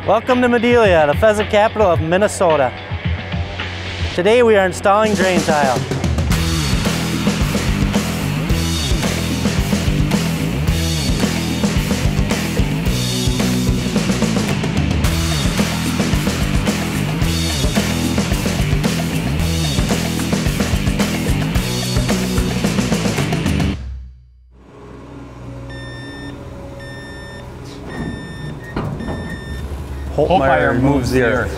Welcome to Madelia, the pheasant capital of Minnesota. Today we are installing drain tile. Holtmeier moves the earth.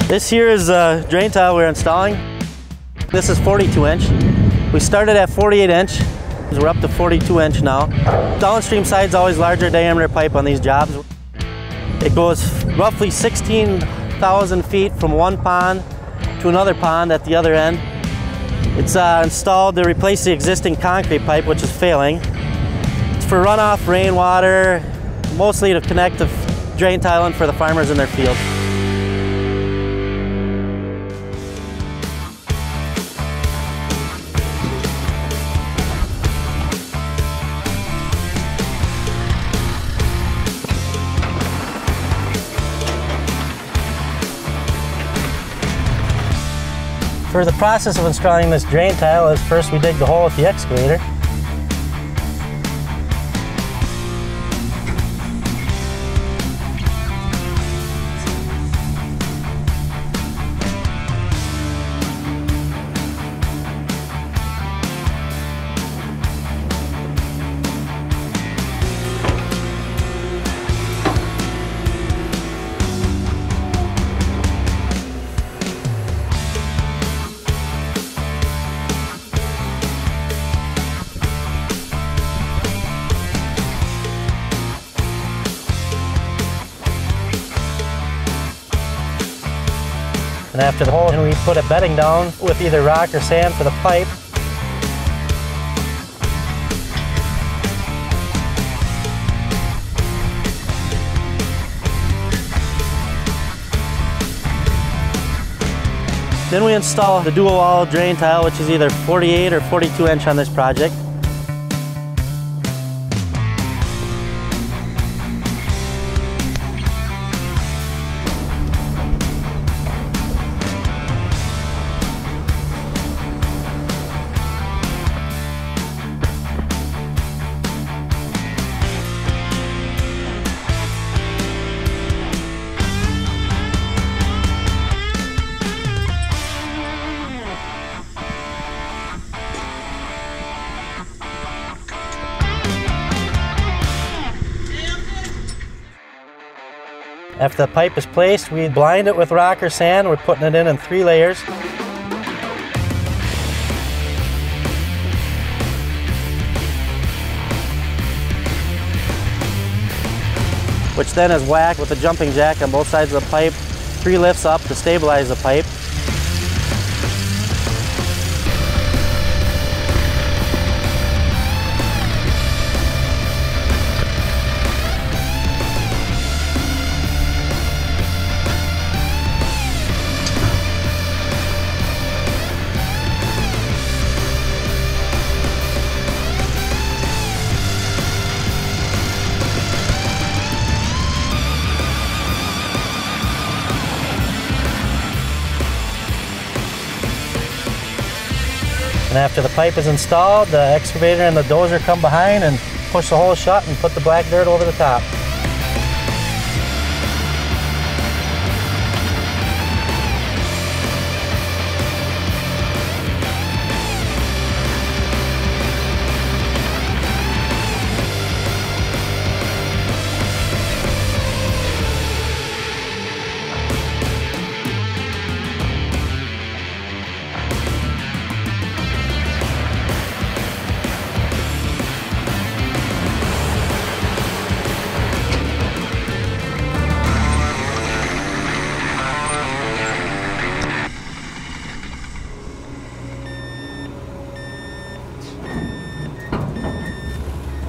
This here is a drain tile we're installing. This is 42 inch. We started at 48 inch. We're up to 42 inch now. Downstream side's always larger diameter pipe on these jobs. It goes roughly 16,000 feet from one pond to another pond at the other end. It's installed to replace the existing concrete pipe, which is failing. It's for runoff rainwater, mostly to connect the drain tile in for the farmers in their fields. For the process of installing this drain tile is first we dig the hole with the excavator. And after the hole, we put a bedding down with either rock or sand for the pipe. Then we install the dual wall drain tile, which is either 48 or 42 inch on this project. After the pipe is placed, we blind it with rock or sand. We're putting it in 3 layers. Which then is whacked with a jumping jack on both sides of the pipe. 3 lifts up to stabilize the pipe. And after the pipe is installed, the excavator and the dozer come behind and push the hole shut and put the black dirt over the top.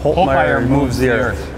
Holtmeier moves the earth.